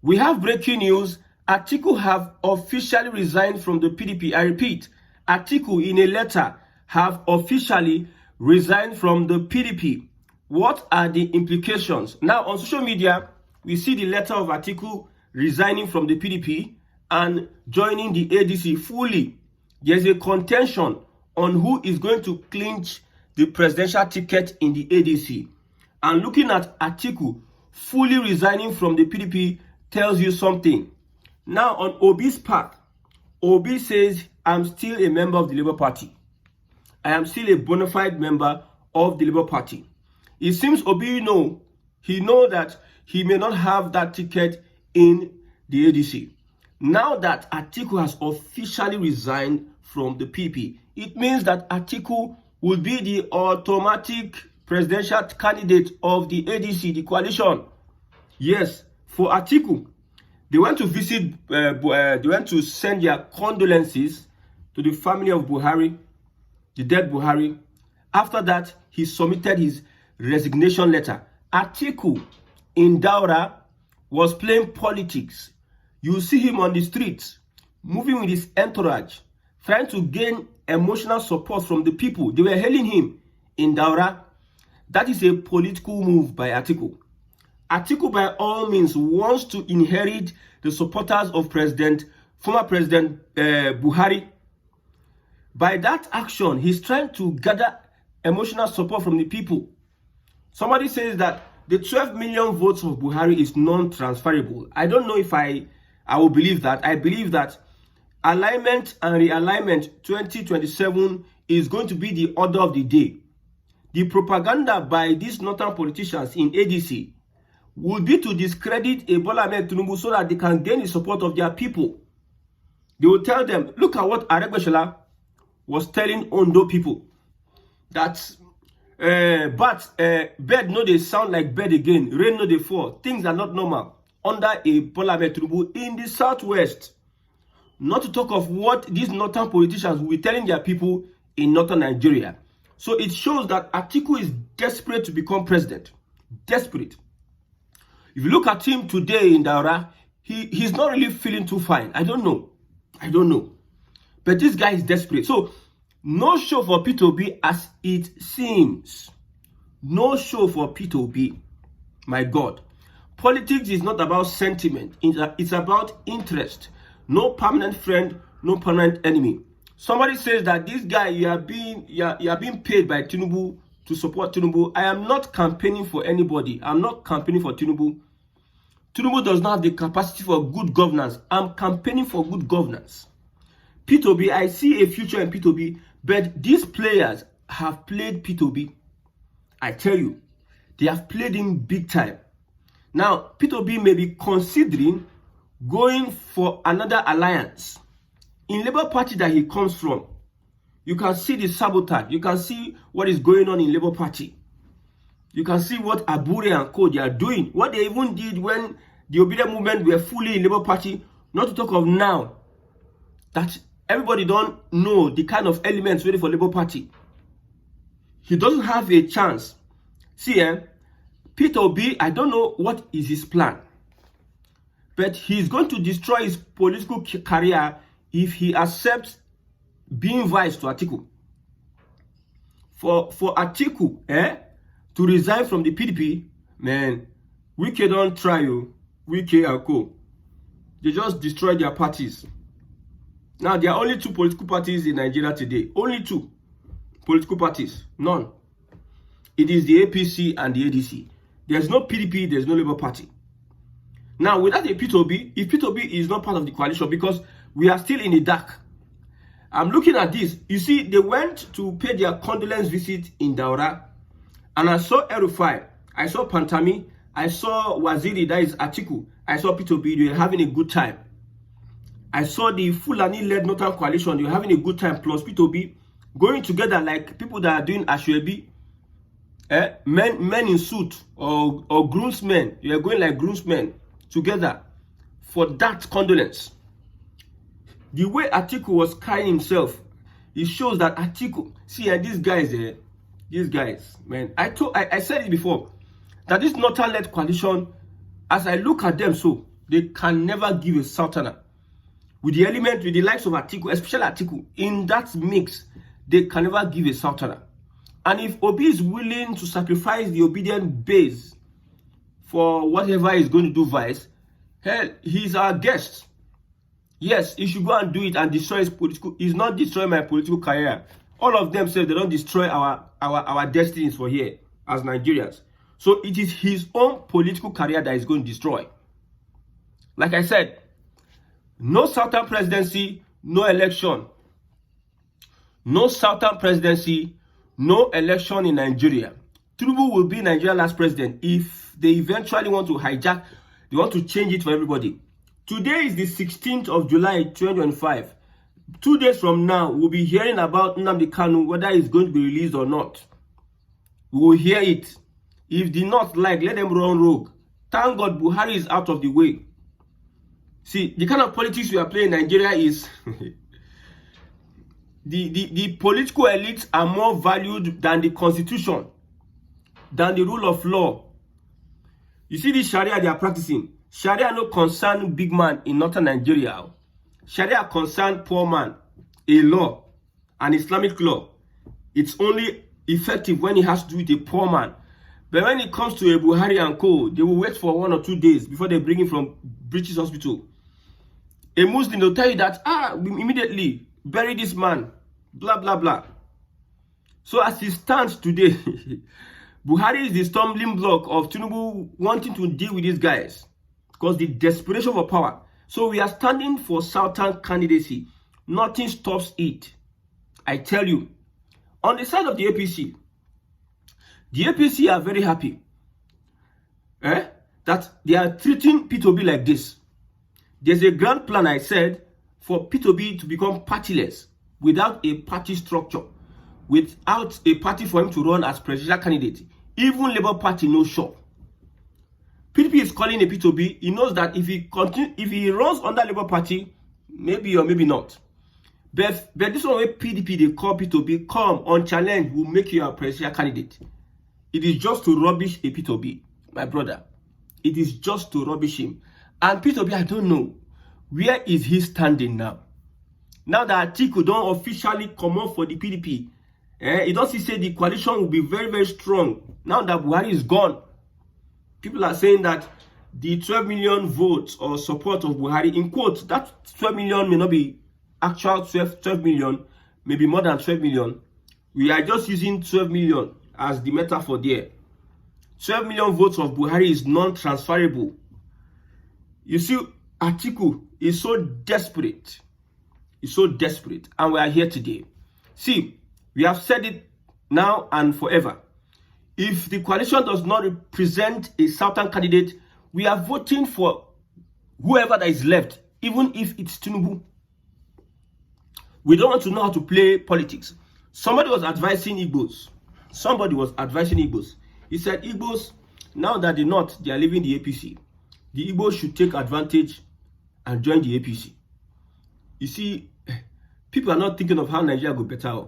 We have breaking news. Atiku have officially resigned from the PDP. I repeat, Atiku in a letter have officially resigned from the PDP. What are the implications? Now on social media, we see the letter of Atiku resigning from the PDP and joining the ADC fully. There's a contention on who is going to clinch the presidential ticket in the ADC. And looking at Atiku fully resigning from the PDP tells you something. Now on Obi's part, Obi says, I'm still a member of the Labour Party. I am still a bona fide member of the Labour Party. It seems Obi knows that he may not have that ticket in the ADC. Now that Atiku has officially resigned from the PDP, it means that Atiku will be the automatic presidential candidate of the ADC, the coalition. Yes, for Atiku, they went to visit, they went to send their condolences to the family of Buhari, the dead Buhari. After that, he submitted his resignation letter. Atiku in Daura was playing politics. You see him on the streets, moving with his entourage, trying to gain emotional support from the people. They were hailing him in Daura. That is a political move by Atiku. Atiku, by all means, wants to inherit the supporters of former President Buhari. By that action, he's trying to gather emotional support from the people. Somebody says that the 12 million votes of Buhari is non-transferable. I don't know if I will believe that. I believe that alignment and realignment 2027 is going to be the order of the day. The propaganda by these northern politicians in ADC would be to discredit Bola Ahmed Tinubu so that they can gain the support of their people. They will tell them, look at what Aregbesola was telling Ondo people, that bed no they sound like bed again, rain no they fall, things are not normal under a Bola Ahmed Tinubu in the southwest. Not to talk of what these northern politicians will be telling their people in northern Nigeria. So it shows that Atiku is desperate to become president. Desperate. If you look at him today in Daura, he's not really feeling too fine. I don't know. But this guy is desperate. So no show for P2B as it seems. No show for P2B. My God. Politics is not about sentiment. It's about interest. No permanent friend, no permanent enemy. Somebody says that this guy, you are being paid by Tinubu to support Tinubu. I am not campaigning for anybody. I'm not campaigning for Tinubu. Tinubu does not have the capacity for good governance. I'm campaigning for good governance. P2B, I see a future in P2B, but these players have played P2B. I tell you, they have played him big time. Now, P2B may be considering going for another alliance. In Labour Party that he comes from, you can see the sabotage. You can see what is going on in Labour Party. You can see what Abure and Co. they are doing. What they even did when the obedient movement were fully in Labour Party. Not to talk of now that everybody don't know the kind of elements ready for Labour Party. He doesn't have a chance. See, Peter Obi, I don't know what is his plan. But he's going to destroy his political career if he accepts being vice to Atiku. For Atiku to resign from the PDP, man, Wike don't try you. Wike and Co. They just destroy their parties. Now, there are only two political parties in Nigeria today. Only two political parties. None. It is the APC and the ADC. There's no PDP, there's no Labour Party. Now, without a P2B, if P2B is not part of the coalition, because we are still in the dark. I'm looking at this. You see, they went to pay their condolence visit in Daura, and I saw Erufai, I saw Pantami, I saw Waziri, that is Atiku, I saw P2B, they were having a good time. I saw the Fulani-led Northern Coalition, they were having a good time, plus P2B, going together like people that are doing Ashwebi, men in suit, or groomsmen, they are going like groomsmen together for that condolence. The way Atiku was carrying himself, it shows that Atiku, see, these guys, man, I said it before, that this Northern-led coalition, as I look at them, so They can never give a Southerner. With the element, with the likes of Atiku, especially Atiku, in that mix, they can never give a Southerner. And if Obi is willing to sacrifice the obedient base for whatever he's going to do vice, hell, he's our guest. Yes, he should go and do it and destroy his political. He's not destroying my political career. All of them say they don't destroy our destinies for here as Nigerians. So it is his own political career that is going to destroy. Like I said, no Southern presidency, no election. No Southern presidency, no election in Nigeria. Tinubu will be Nigeria's last president if they eventually want to hijack, they want to change it for everybody. Today is the 16th of July, 2025. 2 days from now, we'll be hearing about Nnamdi Kanu, whether it's going to be released or not. We will hear it. If they not like, let them run rogue. Thank God Buhari is out of the way. See, the kind of politics we are playing in Nigeria is... the political elites are more valued than the constitution, than the rule of law. You see this Sharia they are practicing. Sharia no concern big man in northern Nigeria. Sharia concern poor man. A law, an Islamic law. It's only effective when it has to do with a poor man. But when it comes to a Buhari and co, they will wait for 1 or 2 days before they bring him from British hospital. A Muslim, they'll tell you that, immediately, bury this man, blah, blah, blah. So as it stands today, Buhari is the stumbling block of Tinubu wanting to deal with these guys. Because the desperation for power. So we are standing for Southern candidacy. Nothing stops it. I tell you. On the side of the APC are very happy that they are treating P2B like this. There's a grand plan, I said, for P2B to become partyless, without a party structure, without a party for him to run as presidential candidate. Even Labour Party no show. PDP is calling a P2B. He knows that if he runs under Labour Party, maybe or maybe not. But this one way PDP they call P2B, come on challenge, will make you a presidential candidate. It is just to rubbish a P2B, my brother. It is just to rubbish him. And P2B, I don't know, where is he standing now? Now that Atiku don't officially come up for the PDP, he doesn't say the coalition will be very, very strong. Now that Buhari is gone, people are saying that the 12 million votes or support of Buhari, in quotes, that 12 million may not be actual 12 million, maybe more than 12 million. We are just using 12 million as the metaphor there. 12 million votes of Buhari is non-transferable. You see, Atiku is so desperate. He's so desperate. And we are here today. See, we have said it now and forever. If the coalition does not represent a Southern candidate, we are voting for whoever that is left, even if it's Tinubu. We don't want to know how to play politics. Somebody was advising Igbos. He said, Igbos, now that the North, they are leaving the APC, the Igbos should take advantage and join the APC. You see, people are not thinking of how Nigeria go better.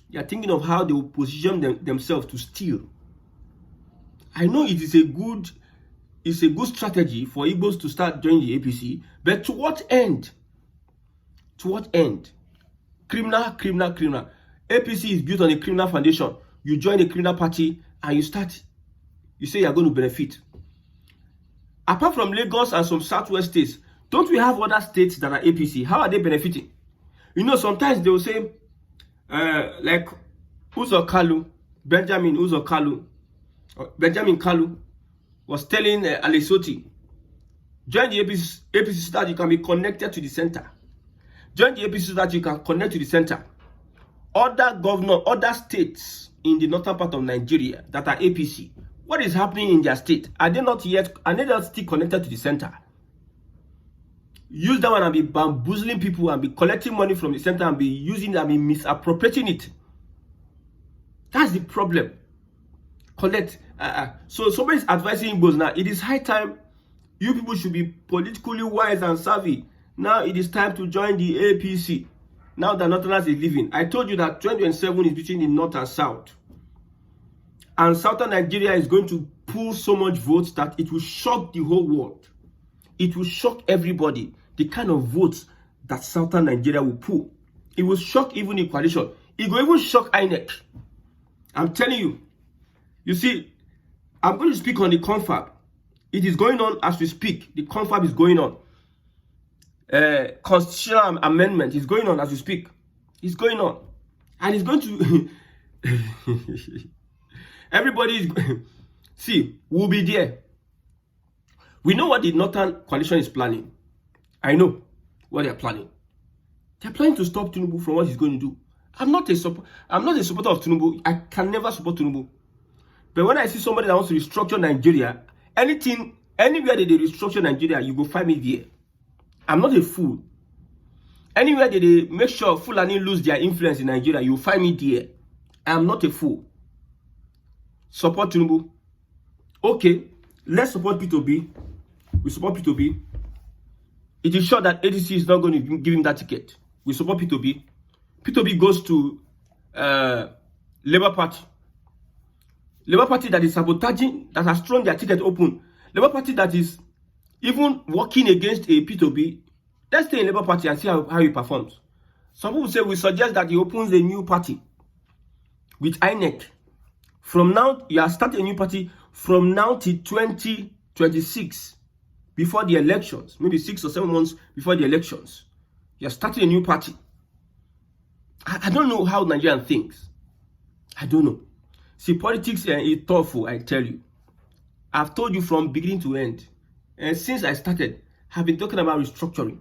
They are thinking of how they will position themselves to steal. I know it is a good strategy for Igbos to start joining the APC, but to what end? To what end? Criminal. APC is built on a criminal foundation. You join a criminal party and you say you are going to benefit. Apart from Lagos and some southwest states, don't we have other states that are APC? How are they benefiting? You know, sometimes they will say, like Benjamin Kalu was telling Alesoti, join the APC so that you can be connected to the center. Join the APC so that you can connect to the center. Other states in the northern part of Nigeria that are APC, what is happening in their state? Are they not still connected to the center? Use that one and be bamboozling people and be collecting money from the center and be using it and be misappropriating it. That's the problem. So somebody's advising Igbos now. It is high time you people should be politically wise and savvy. Now it is time to join the APC. Now that Northerners is leaving. I told you that 2027 is between the North and South. And Southern Nigeria is going to pull so much votes that it will shock the whole world. it will shock everybody, the kind of votes that Southern Nigeria will pull. It will shock even the coalition. It will even shock INEC. I'm telling you. You see, I'm going to speak on the confab. It is going on as we speak. The confab is going on. Constitutional amendment is going on as we speak. It's going on. And it's going to... Everybody is... See, we'll be there. We know what the Northern Coalition is planning. I know what they're planning. They're planning to stop Tinubu from what he's going to do. I'm not a supporter of Tinubu. I can never support Tinubu. But when I see somebody that wants to restructure Nigeria, anywhere that they restructure Nigeria, you go find me there. I'm not a fool. Anywhere that they make sure Fulani lose their influence in Nigeria, you will find me there. I am not a fool. Support Tinubu. Okay, let's support P2B. We support P2B. It is sure that ADC is not going to give him that ticket. We support P2B. P2B goes to Labour Party. Labour Party that is sabotaging, that has thrown their ticket open. Labour Party that is even working against a P2B. Let's stay in Labour Party and see how he performs. Some people say we suggest that he opens a new party with INEC. From now, you are starting a new party from now till 2026, before the elections, maybe 6 or 7 months before the elections. You are starting a new party. I don't know how Nigerian thinks. I don't know. See, politics is tough, I tell you. I've told you from beginning to end. And since I started, I've been talking about restructuring.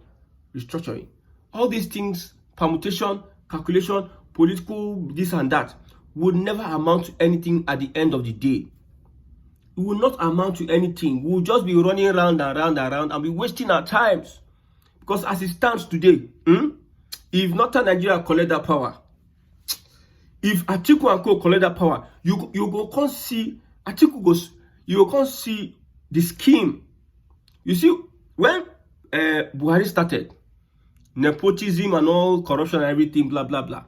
Restructuring. All these things, permutation, calculation, political this and that, would never amount to anything at the end of the day. It will not amount to anything. We will just be running round and round and round and be wasting our times. Because as it stands today, if Northern Nigeria collect that power, if Atiku and Co collect that power, you go come see Atiku goes, you go come see the scheme. You see, when Buhari started, nepotism and all, corruption and everything, blah, blah, blah.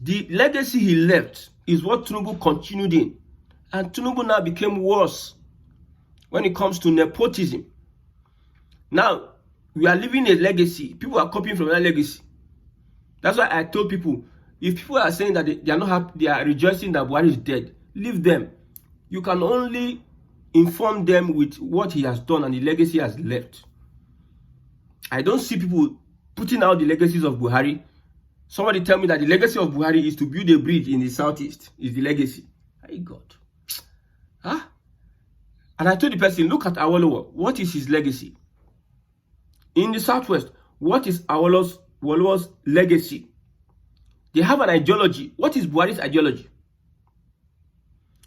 The legacy he left is what Tinubu continued in. And Tinubu now became worse when it comes to nepotism. Now, we are leaving a legacy. People are copying from that legacy. That's why I told people, if people are saying that they are not happy, they are rejoicing that Buhari is dead, leave them. You can only inform them with what he has done and the legacy he has left. I don't see people putting out the legacies of Buhari. Somebody tell me that the legacy of Buhari is to build a bridge in the southeast. Is the legacy. My God. Huh? And I told the person, look at Awolowo. What is his legacy? In the southwest, what is Awolowo's legacy? They have an ideology. What is Buhari's ideology?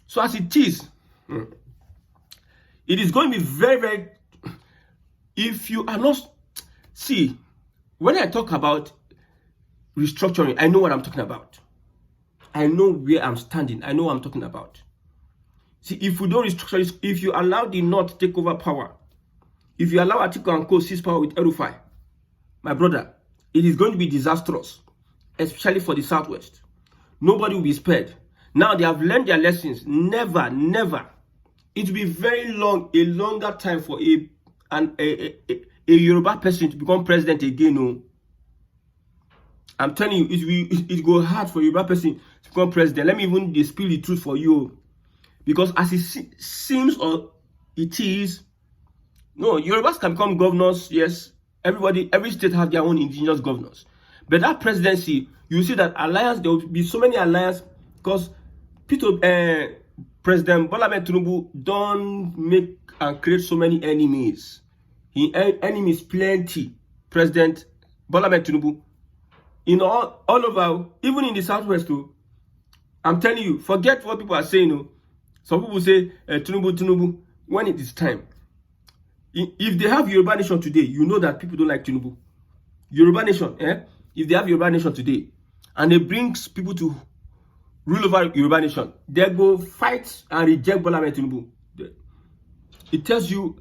So as it is, it is going to be very, very... If you are not... See, when I talk about restructuring, I know what I'm talking about. I know where I'm standing. I know what I'm talking about. See, if we don't restructure this, if you allow the North to take over power, if you allow Atiku and Co seize power with El-Rufai, my brother, it is going to be disastrous, especially for the Southwest. Nobody will be spared. Now they have learned their lessons. Never, never. It will be very long, a longer time for a Yoruba person to become president again. No. I'm telling you, it will go hard for a Yoruba person to become president. Let me even spill the truth for you. Because as it seems or it is, no, Yorubas can become governors, yes. Every state has their own indigenous governors. But that presidency, you see that alliance, there will be so many alliances because President Bola Ahmed Tinubu don't make and create so many enemies. Enemies plenty. President Bola Ahmed Tinubu, in all over, even in the southwest too. I'm telling you, forget what people are saying. No. Some people say Tinubu, when it is time. If they have Yoruba Nation today, you know that people don't like Tinubu. Yoruba Nation, if they have Yoruba Nation today, and they bring people to rule over Yoruba Nation, they go fight and reject Bola Ahmed Tinubu. It tells you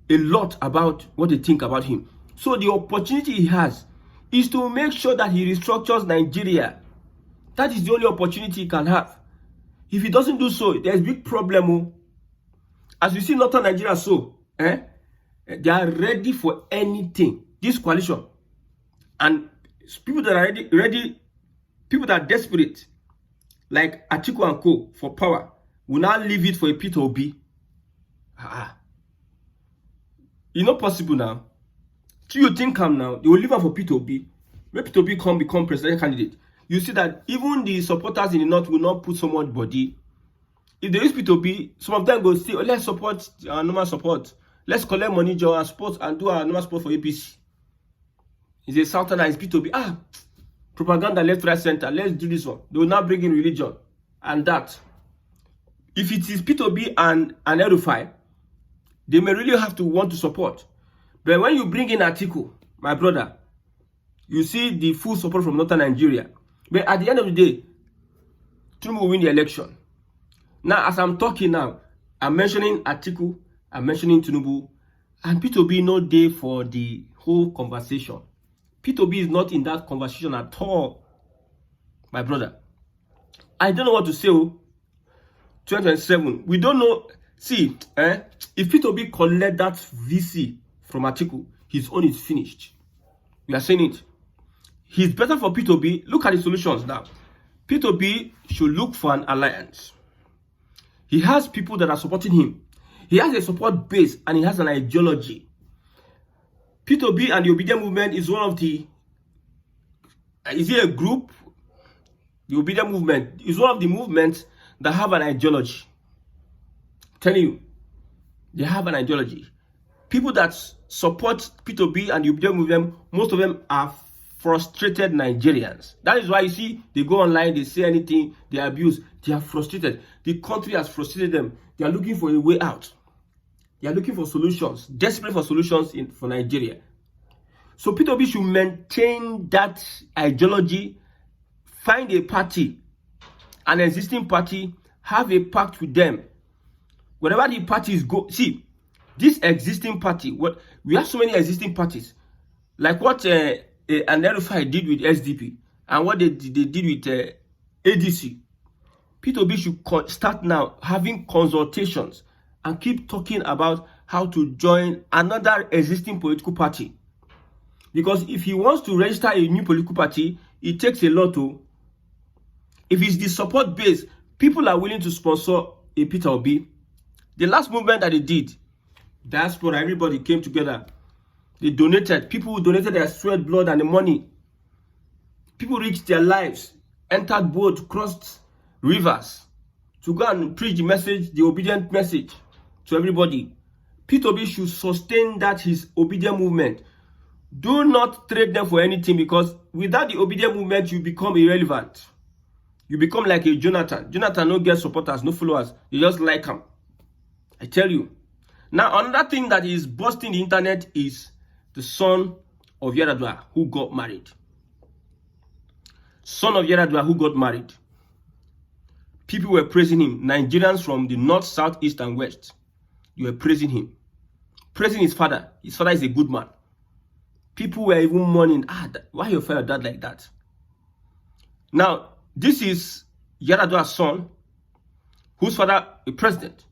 a lot about what they think about him. So the opportunity he has is to make sure that he restructures Nigeria. That is the only opportunity he can have. If he doesn't do so, there's a big problem. As you see Northern Nigeria, so They are ready for anything. This coalition. And people that are ready, people that are desperate, like Atiku and Co. for power, will now leave it for a Peter Obi. It's not possible now. So you think now, they will leave it for Peter Obi. When Peter Obi become presidential candidate, you see that even the supporters in the north will not put so much body. If they use Peter Obi, some of them go say, oh, let's support our normal support. Let's collect money, join our support, and do our normal support for APC. It's a Southerner, it's Peter Obi. Propaganda left, right, center. Let's do this one. They will now bring in religion and that. If it is Peter Obi and Erufai, they may really have to want to support. But when you bring in Atiku, my brother, you see the full support from northern Nigeria. But at the end of the day, Tinubu will win the election. Now, as I'm talking now, I'm mentioning Atiku, I'm mentioning Tinubu, and Peter Obi no day for the whole conversation. Peter Obi is not in that conversation at all, my brother. I don't know what to say. 2027, we don't know. See, if Peter Obi collect that VC from Atiku, his own is finished. We are saying it. It's better for Peter Obi. Look at the solutions now. Peter Obi should look for an alliance. He has people that are supporting him. He has a support base and he has an ideology. Peter Obi and the Obedient Movement is one of the... Is it a group? The Obedient Movement is one of the movements that have an ideology. I'm telling you, they have an ideology. People that support Peter Obi and the Obedient Movement, most of them are frustrated Nigerians. That is why you see they go online, they say anything, they abuse. They are frustrated. The country has frustrated them. They are looking for a way out. They are looking for solutions, desperate for solutions for Nigeria. So Peter Obi should maintain that ideology, find a party, an existing party, have a pact with them. Wherever the parties go, see, this existing party, we have so many existing parties, like what an Erufai did with SDP and what they did with ADC. Peter Obi should start now having consultations and keep talking about how to join another existing political party. Because if he wants to register a new political party, it takes a lot to. If it's the support base, people are willing to sponsor a Peter Obi. The last movement that they did, diaspora, everybody came together. They donated. People donated their sweat, blood, and the money. People risked their lives, entered boats, crossed rivers to go and preach the message, the obedient message to everybody. Peter Obi should sustain that his obedient movement. Do not trade them for anything, because without the obedient movement, you become irrelevant. You become like a Jonathan. Jonathan no get supporters, no followers. You just like him. I tell you. Now, another thing that is busting the internet is the son of Yaradua who got married. Son of Yaradua who got married. People were praising him. Nigerians from the north, south, east, and west. You were praising him. Praising his father. His father is a good man. People were even mourning, why your father died like that? Now, this is Yaradua's son, whose father is president.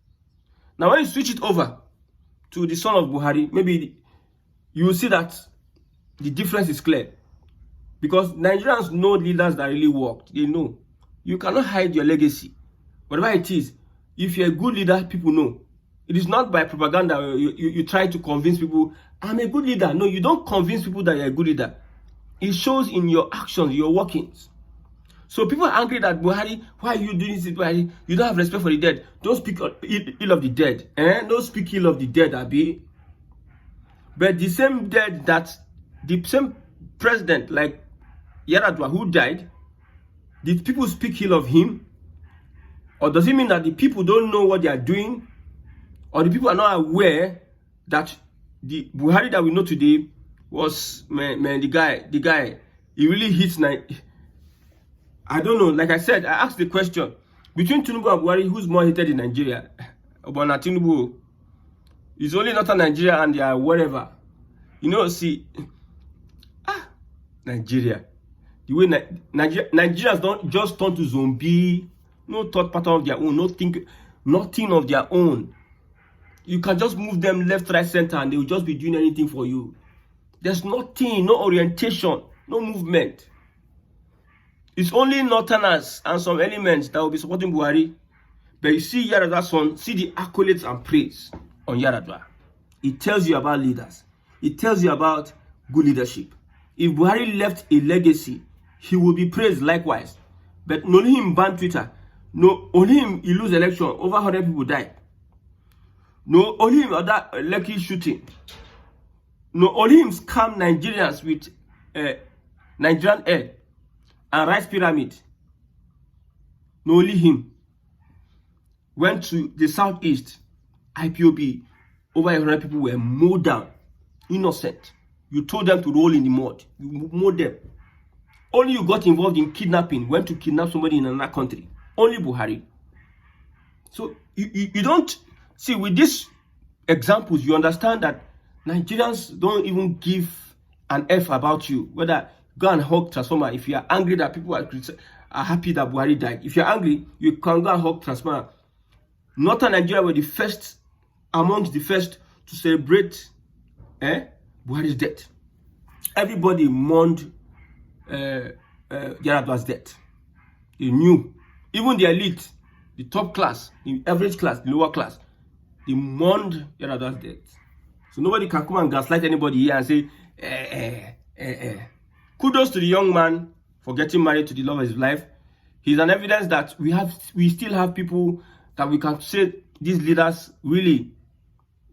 Now, when you switch it over to the son of Buhari, maybe you will see that the difference is clear. Because Nigerians know leaders that really worked. They know. You cannot hide your legacy. Whatever it is, if you're a good leader, people know. It is not by propaganda. You try to convince people, I'm a good leader. No, you don't convince people that you're a good leader. It shows in your actions, your workings. So people are angry that Buhari, why are you doing this, Buhari? You don't have respect for the dead. Don't speak ill of the dead. Don't speak ill of the dead, Abi. But the same dead that, the same president like Yaradua who died, did people speak ill of him? Or does it mean that the people don't know what they are doing? Or the people are not aware that the Buhari that we know today was, the guy, he really hits I don't know. Like I said, I asked the question, between Tinubu and Buhari, who's more hated in Nigeria? About Tinubu. It's only not Nigeria and they are wherever. You know, see, Nigeria. The way Nigerians don't just turn to zombie, no thought pattern of their own, nothing of their own. You can just move them left, right, center, and they will just be doing anything for you. There's nothing, no orientation, no movement. It's only Northerners and some elements that will be supporting Buhari. But you see Yar'Adua's son, see the accolades and praise on Yar'Adua. It tells you about leaders. It tells you about good leadership. If Buhari left a legacy, he will be praised likewise. But only him ban Twitter. No, only him he lose election. Over 100 people died. No, only him other lucky shooting. No, only him scam Nigerians with Nigerian air and rice pyramid. No, only him went to the southeast. IPOB, over 100 people were mowed down, innocent. You told them to roll in the mud. You mowed them. Only you got involved in kidnapping, went to kidnap somebody in another country. Only Buhari. So you don't see with these examples, you understand that Nigerians don't even give an F about you. Whether go and hug Transformer. If you are angry that people are happy that Buhari died, if you're angry, you can go and hug Transformer. Northern Nigeria were the first, amongst the first, to celebrate Buhari's death. Everybody mourned Yar'Adua's death. They knew. Even the elite, the top class, the average class, the lower class, they mourned Yar'Adua's death. So nobody can come and gaslight anybody here and say, Kudos to the young man for getting married to the love of his life. He's an evidence that we still have people that we can say these leaders really,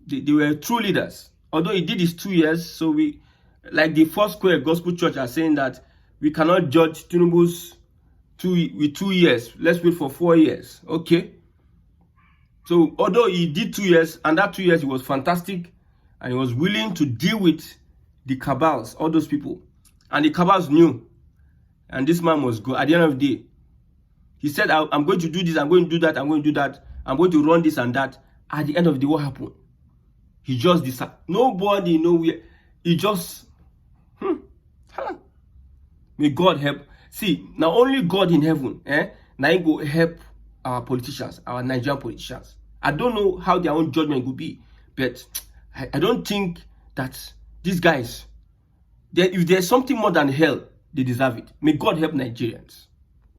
they were true leaders. Although he did his 2 years, so we, like the Four Square Gospel Church are saying that we cannot judge Tinubu's 2 years. Let's wait for 4 years. Okay. So although he did 2 years, and that 2 years he was fantastic, and he was willing to deal with the cabals, all those people. And the cabals knew. And this man was good. At the end of the day, he said, I'm going to do this, I'm going to do that, I'm going to do that, I'm going to run this and that. At the end of the day, what happened? He just decided. Nobody, nowhere. He just, May God help. See, now only God in heaven, now he go help our politicians, our Nigerian politicians. I don't know how their own judgment will be, but I don't think that these guys, if there's something more than hell, they deserve it. May God help Nigerians.